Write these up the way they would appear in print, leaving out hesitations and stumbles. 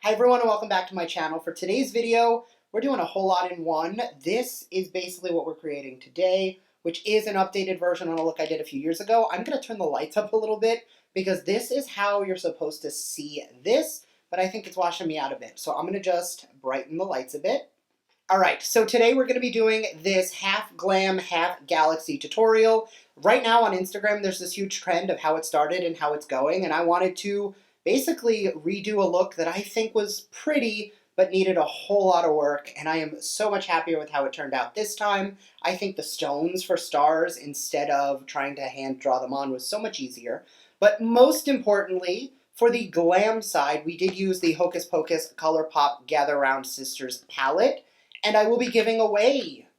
Hi everyone and welcome back to my channel. For today's video, we're doing a whole lot in one. This is basically what we're creating today, which is an updated version on a look I did a few years ago. I'm going to turn the lights up a little bit because this is how you're supposed to see this, but I think it's washing me out a bit. So I'm going to just brighten the lights a bit. Alright, so today we're going to be doing this half glam, half galaxy tutorial. Right now on Instagram there's this huge trend of how it started and how it's going, and I wanted to basically redo a look that I think was pretty but needed a whole lot of work, and I am so much happier with how it turned out this time. I think the stones for stars instead of trying to hand draw them on was so much easier. But most importantly, for the glam side, we did use the Hocus Pocus ColourPop Gather Round Sisters palette, and I will be giving away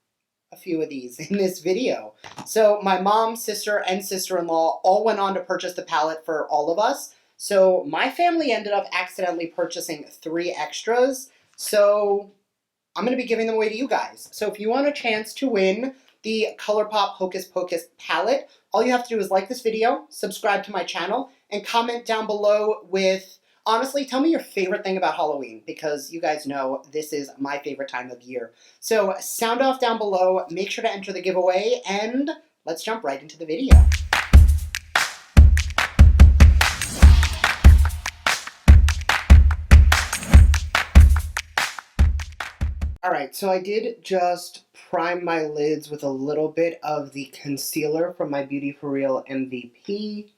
a few of these in this video. So my mom, sister, and sister-in-law all went on to purchase the palette for all of us. So my family ended up accidentally purchasing 3 extras. So I'm going to be giving them away to you guys. So if you want a chance to win the ColourPop Hocus Pocus palette, all you have to do is like this video, subscribe to my channel, and comment down below with, honestly, tell me your favorite thing about Halloween, because you guys know this is my favorite time of year. So sound off down below, make sure to enter the giveaway, and let's jump right into the video. Alright, so I did just prime my lids with a little bit of the concealer from my Beauty For Real MVP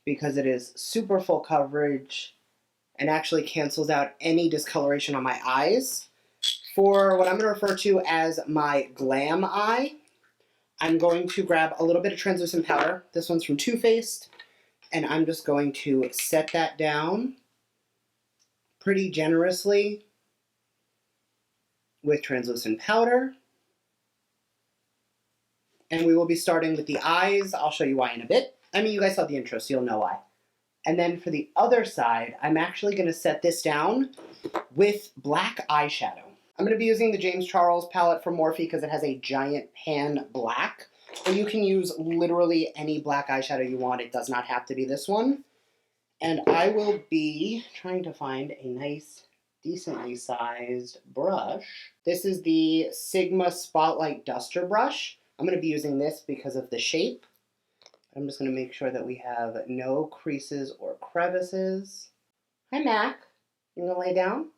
because it is super full coverage and actually cancels out any discoloration on my eyes. For what I'm going to refer to as my glam eye, I'm going to grab a little bit of translucent powder. This one's from Too Faced, and I'm just going to set that down pretty generously with translucent powder. And we will be starting with the eyes. I'll show you why in a bit. I mean, you guys saw the intro, so you'll know why. And then for the other side, I'm actually going to set this down with black eyeshadow. I'm going to be using the James Charles palette from Morphe because it has a giant pan black. But you can use literally any black eyeshadow you want. It does not have to be this one. And I will be trying to find a nice, decently sized brush. This is the Sigma Spotlight Duster brush. I'm going to be using this because of the shape. I'm just going to make sure that we have no creases or crevices. Hi, Mac. You going to lay down?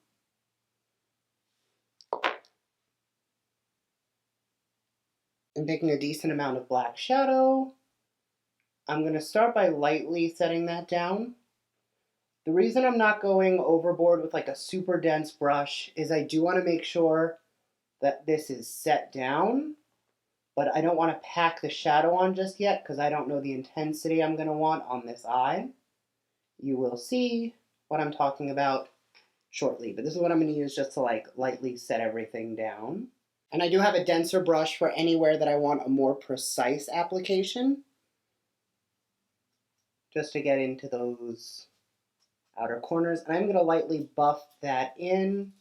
I'm taking a decent amount of black shadow. I'm going to start by lightly setting that down. The reason I'm not going overboard with like a super dense brush is I do want to make sure that this is set down, but I don't want to pack the shadow on just yet because I don't know the intensity I'm going to want on this eye. You will see what I'm talking about shortly, but this is what I'm going to use just to like lightly set everything down. And I do have a denser brush for anywhere that I want a more precise application, just to get into those outer corners. And I'm going to lightly buff that in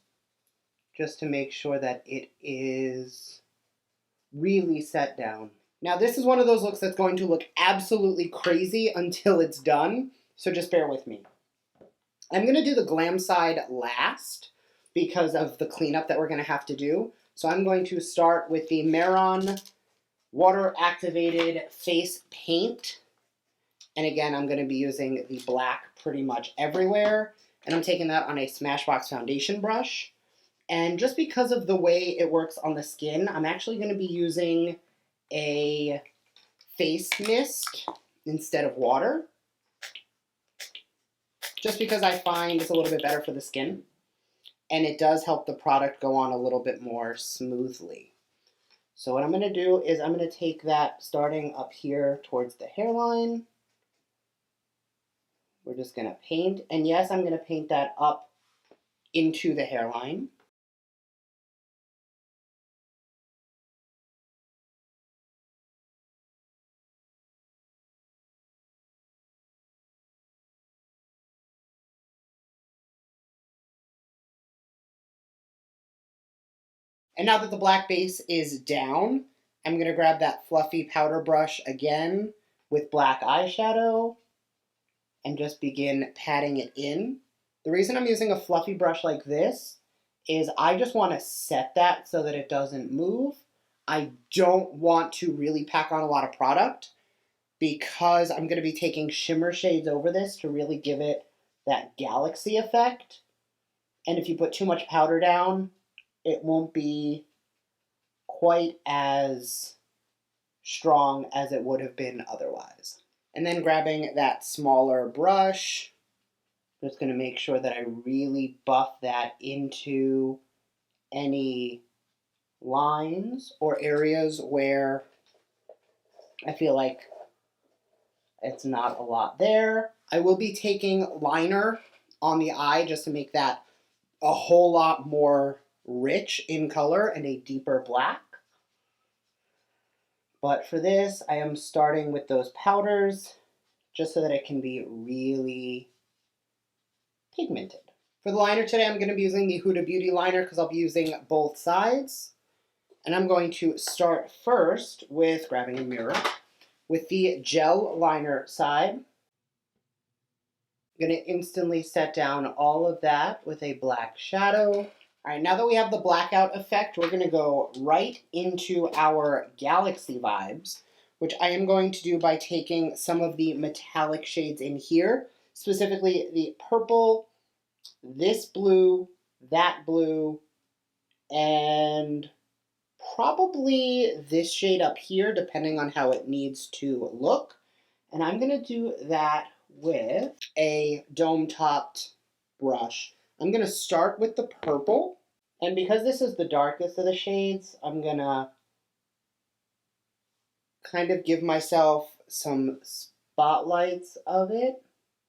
just to make sure that it is really set down. Now this is one of those looks that's going to look absolutely crazy until it's done, so just bear with me. I'm going to do the glam side last because of the cleanup that we're going to have to do. So I'm going to start with the Maron Water Activated Face Paint. And again, I'm going to be using the black pretty much everywhere. And I'm taking that on a Smashbox foundation brush. And just because of the way it works on the skin, I'm actually going to be using a face mist instead of water. Just because I find it's a little bit better for the skin. And it does help the product go on a little bit more smoothly. So what I'm going to do is I'm going to take that starting up here towards the hairline. We're just going to paint. And yes, I'm going to paint that up into the hairline. And now that the black base is down, I'm going to grab that fluffy powder brush again with black eyeshadow and just begin patting it in. The reason I'm using a fluffy brush like this is I just want to set that so that it doesn't move. I don't want to really pack on a lot of product because I'm going to be taking shimmer shades over this to really give it that galaxy effect. And if you put too much powder down, it won't be quite as strong as it would have been otherwise. And then grabbing that smaller brush, just going to make sure that I really buff that into any lines or areas where I feel like it's not a lot there. I will be taking liner on the eye just to make that a whole lot more rich in color and a deeper black. But for this, I am starting with those powders just so that it can be really pigmented. For the liner today, I'm going to be using the Huda Beauty liner because I'll be using both sides. And I'm going to start first with grabbing a mirror with the gel liner side. I'm going to instantly set down all of that with a black shadow. All right, now that we have the blackout effect, we're going to go right into our galaxy vibes, which I am going to do by taking some of the metallic shades in here, specifically the purple, this blue, that blue, and probably this shade up here, depending on how it needs to look. And I'm going to do that with a dome-topped brush. I'm going to start with the purple. And because this is the darkest of the shades, I'm going to kind of give myself some spotlights of it,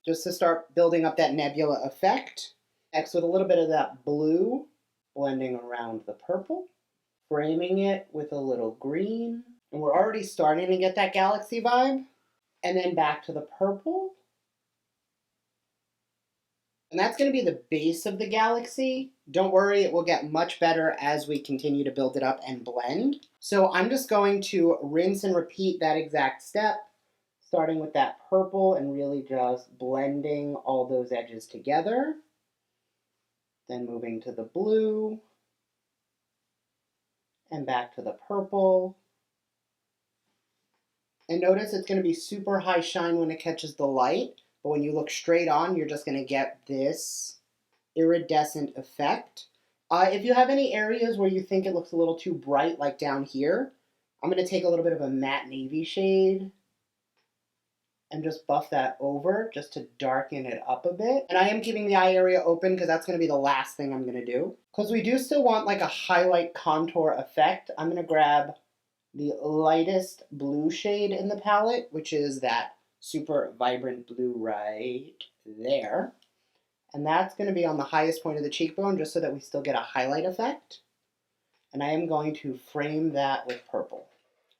just to start building up that nebula effect. Next, with a little bit of that blue, blending around the purple, framing it with a little green. And we're already starting to get that galaxy vibe. And then back to the purple. And that's going to be the base of the galaxy. Don't worry, it will get much better as we continue to build it up and blend. So I'm just going to rinse and repeat that exact step, starting with that purple and really just blending all those edges together. Then moving to the blue, and back to the purple. And notice it's going to be super high shine when it catches the light, but when you look straight on, you're just going to get this iridescent effect. If you have any areas where you think it looks a little too bright, like down here, I'm going to take a little bit of a matte navy shade and just buff that over just to darken it up a bit. And I am keeping the eye area open because that's going to be the last thing I'm going to do. Because we do still want like a highlight contour effect, I'm going to grab the lightest blue shade in the palette, which is that super vibrant blue right there. And that's going to be on the highest point of the cheekbone just so that we still get a highlight effect. And I am going to frame that with purple.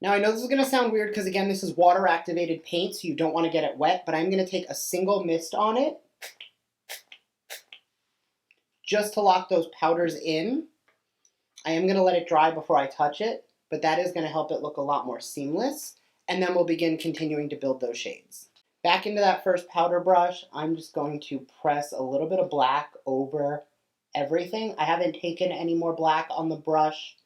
Now I know this is going to sound weird because again this is water activated paint, so you don't want to get it wet, but I'm going to take a single mist on it just to lock those powders in. I am going to let it dry before I touch it, but that is going to help it look a lot more seamless, and then we'll begin continuing to build those shades. Back into that first powder brush, I'm just going to press a little bit of black over everything. I haven't taken any more black on the brush.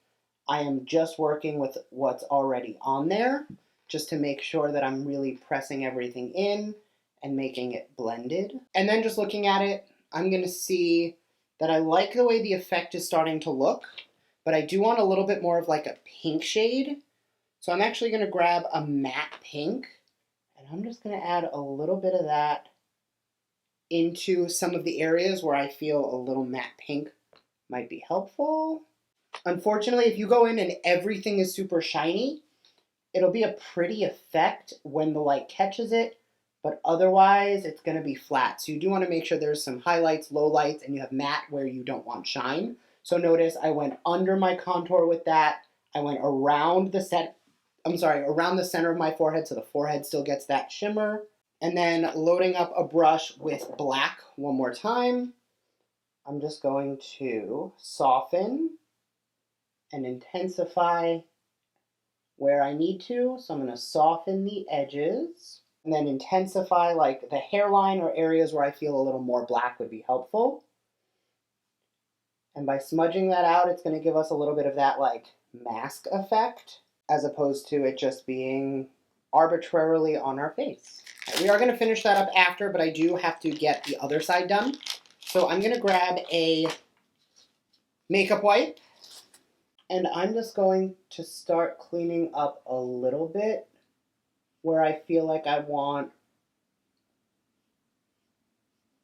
I am just working with what's already on there, just to make sure that I'm really pressing everything in and making it blended. And then just looking at it, I'm going to see that I like the way the effect is starting to look, but I do want a little bit more of like a pink shade. So I'm actually going to grab a matte pink, and I'm just going to add a little bit of that into some of the areas where I feel a little matte pink might be helpful. Unfortunately, if you go in and everything is super shiny, it'll be a pretty effect when the light catches it, but otherwise it's going to be flat. So you do want to make sure there's some highlights, lowlights, and you have matte where you don't want shine. So notice I went under my contour with that. I went around the around the center of my forehead so the forehead still gets that shimmer. And then loading up a brush with black one more time, I'm just going to soften and intensify where I need to. So I'm going to soften the edges And then intensify like the hairline or areas where I feel a little more black would be helpful. And by smudging that out, it's going to give us a little bit of that like mask effect, as opposed to it just being arbitrarily on our face. We are going to finish that up after, but I do have to get the other side done. So I'm going to grab a makeup wipe, and I'm just going to start cleaning up a little bit where I feel like I want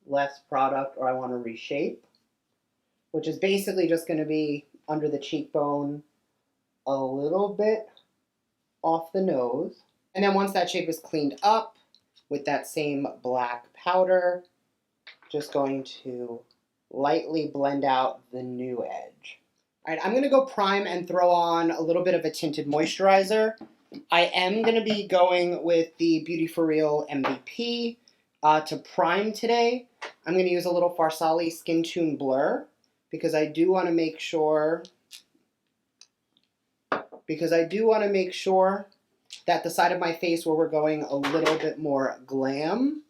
less product or I want to reshape, which is basically just going to be under the cheekbone, a little bit off the nose. And then once that shape is cleaned up with that same black powder, just going to lightly blend out the new edge. All right, I'm going to go prime and throw on a little bit of a tinted moisturizer. I am going to be going with the Beauty For Real MVP to prime today. I'm going to use a little Farsali Skin Tune Blur because I do want to make sure that the side of my face where we're going a little bit more glam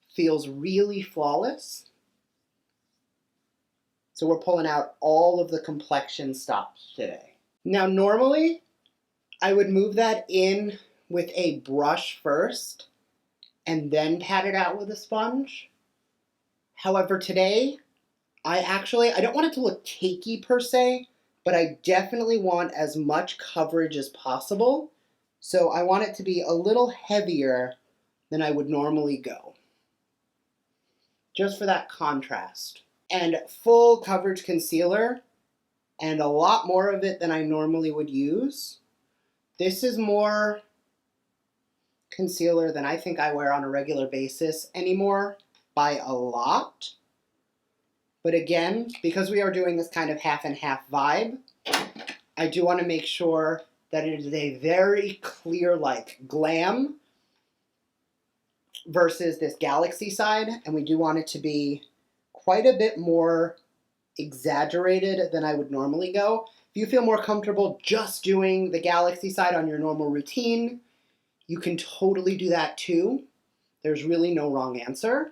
feels really flawless. So we're pulling out all of the complexion stops today. Now normally I would move that in with a brush first and then pat it out with a sponge. However, today I don't want it to look cakey per se, but I definitely want as much coverage as possible. So I want it to be a little heavier than I would normally go, just for that contrast. And full coverage concealer, and a lot more of it than I normally would use. This is more concealer than I think I wear on a regular basis anymore, by a lot. But again, because we are doing this kind of half and half vibe, I do want to make sure that it is a very clear like glam versus this galaxy side, and we do want it to be quite a bit more exaggerated than I would normally go. If you feel more comfortable just doing the galaxy side on your normal routine, you can totally do that too. There's really no wrong answer.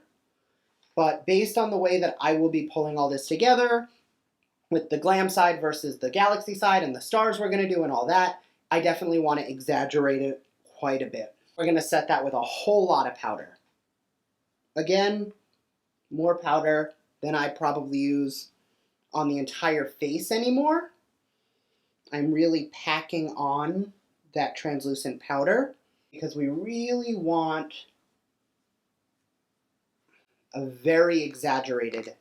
But based on the way that I will be pulling all this together with the glam side versus the galaxy side and the stars we're going to do and all that, I definitely want to exaggerate it quite a bit. We're going to set that with a whole lot of powder. Again, more powder than I probably use on the entire face anymore. I'm really packing on that translucent powder because we really want a very exaggerated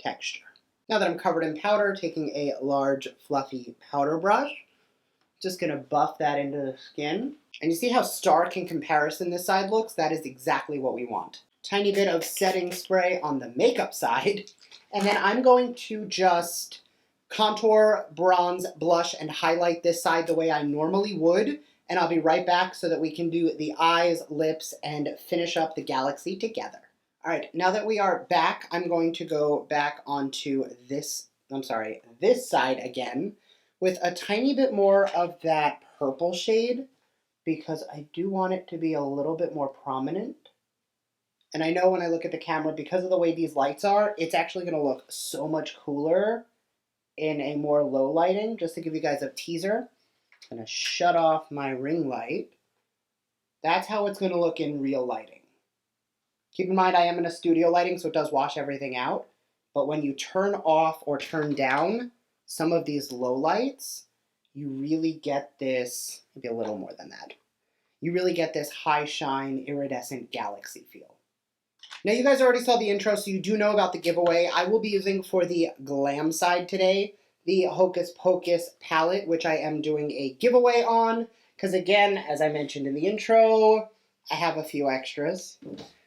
texture. Now that I'm covered in powder, taking a large fluffy powder brush, just gonna buff that into the skin. And you see how stark in comparison this side looks? That is exactly what we want. Tiny bit of setting spray on the makeup side. And then I'm going to just contour, bronze, blush, and highlight this side the way I normally would. And I'll be right back so that we can do the eyes, lips, and finish up the galaxy together. All right, now that we are back, I'm going to go back onto this side again with a tiny bit more of that purple shade because I do want it to be a little bit more prominent. And I know when I look at the camera, because of the way these lights are, it's actually going to look so much cooler in a more low lighting. Just to give you guys a teaser, I'm going to shut off my ring light. That's how it's going to look in real lighting. Keep in mind I am in a studio lighting, so it does wash everything out. But when you turn off or turn down some of these low lights, you really get this, maybe a little more than that, you really get this high shine, iridescent galaxy feel. Now you guys already saw the intro, so you do know about the giveaway. I will be using for the glam side today, the Hocus Pocus palette, which I am doing a giveaway on, because again, as I mentioned in the intro, I have a few extras.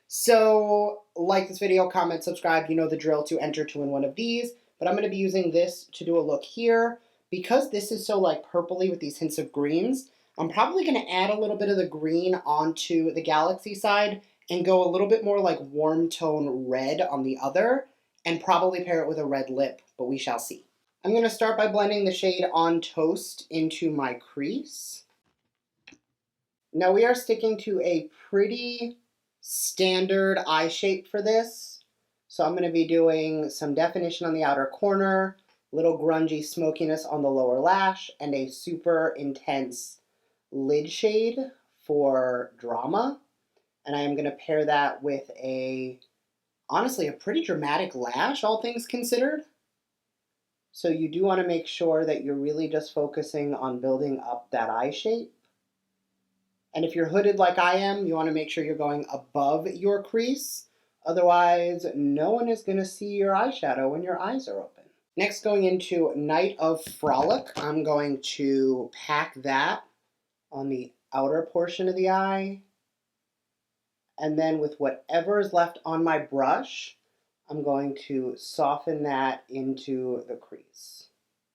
So like this video, comment, subscribe, you know the drill to enter to win one of these, but I'm going to be using this to do a look here. Because this is so like purpley with these hints of greens, I'm probably going to add a little bit of the green onto the galaxy side and go a little bit more like warm tone red on the other, and probably pair it with a red lip, but we shall see. I'm going to start by blending the shade On Toast into my crease. Now we are sticking to a pretty standard eye shape for this. So I'm going to be doing some definition on the outer corner, little grungy smokiness on the lower lash, and a super intense lid shade for drama. And I am going to pair that with honestly, a pretty dramatic lash, all things considered. So you do want to make sure that you're really just focusing on building up that eye shape. And if you're hooded like I am, you want to make sure you're going above your crease. Otherwise, no one is going to see your eyeshadow when your eyes are open. Next, going into Night of Frolic, I'm going to pack that on the outer portion of the eye. And then with whatever is left on my brush, I'm going to soften that into the crease.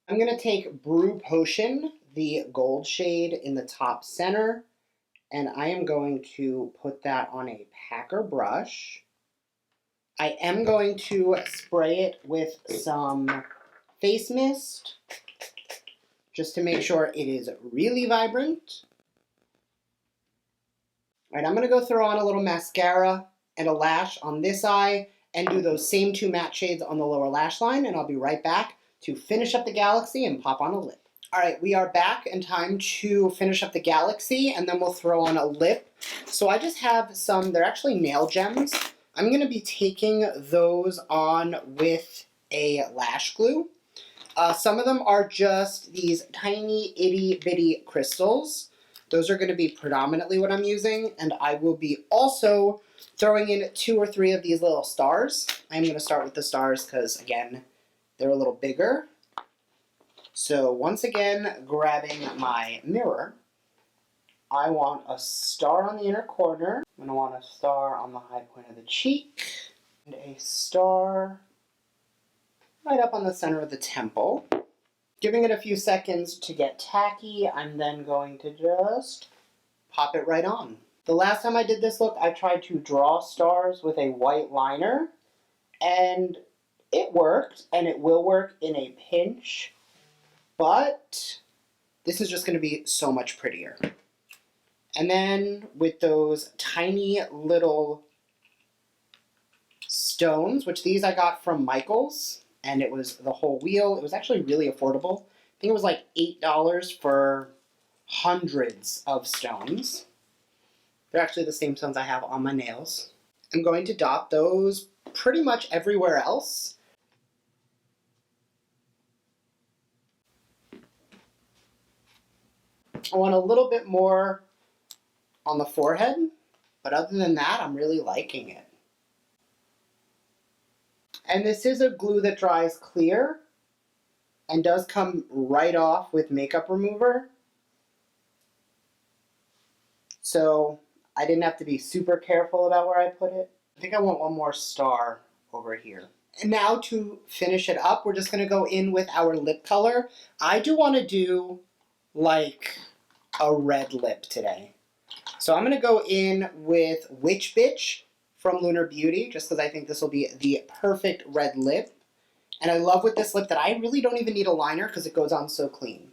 I'm going to take Brew Potion, the gold shade in the top center, and I am going to put that on a packer brush. I am going to spray it with some face mist, just to make sure it is really vibrant. All right, I'm going to go throw on a little mascara and a lash on this eye and do those same two matte shades on the lower lash line, and I'll be right back to finish up the galaxy and pop on a lip. All right, we are back and time to finish up the galaxy, and then we'll throw on a lip. So I just have some, they're actually nail gems. I'm going to be taking those on with a lash glue. Some of them are just these tiny itty bitty crystals. Those are going to be predominantly what I'm using, and I will be also throwing in 2 or 3 of these little stars. I'm going to start with the stars because, again, they're a little bigger. So once again, grabbing my mirror, I want a star on the inner corner. I'm going to want a star on the high point of the cheek, and a star right up on the center of the temple. Giving it a few seconds to get tacky, I'm then going to just pop it right on. The last time I did this look, I tried to draw stars with a white liner, and it worked, and it will work in a pinch, but this is just going to be so much prettier. And then with those tiny little stones, which these I got from Michael's, and it was the whole wheel. It was actually really affordable. I think it was like $8 for hundreds of stones. They're actually the same stones I have on my nails. I'm going to dot those pretty much everywhere else. I want a little bit more on the forehead, but other than that, I'm really liking it. And this is a glue that dries clear and does come right off with makeup remover. So I didn't have to be super careful about where I put it. I think I want one more star over here. And now to finish it up, we're just going to go in with our lip color. I do want to do like a red lip today. So I'm going to go in with Witch Bitch from Lunar Beauty, just because I think this will be the perfect red lip. And I love with this lip that I really don't even need a liner because it goes on so clean.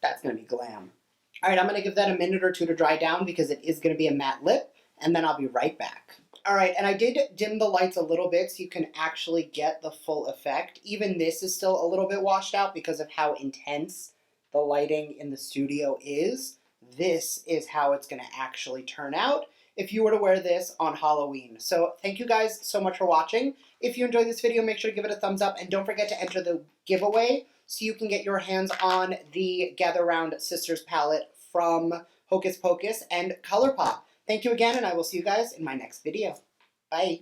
That's going to be glam. All right, I'm going to give that a minute or two to dry down because it is going to be a matte lip, and then I'll be right back. All right, and I did dim the lights a little bit so you can actually get the full effect. Even this is still a little bit washed out because of how intense the lighting in the studio is. This is how it's going to actually turn out if you were to wear this on Halloween. So thank you guys so much for watching. If you enjoyed this video, make sure to give it a thumbs up, and don't forget to enter the giveaway so you can get your hands on the Gather Round Sisters palette from Hocus Pocus and ColourPop. Thank you again, and I will see you guys in my next video. Bye.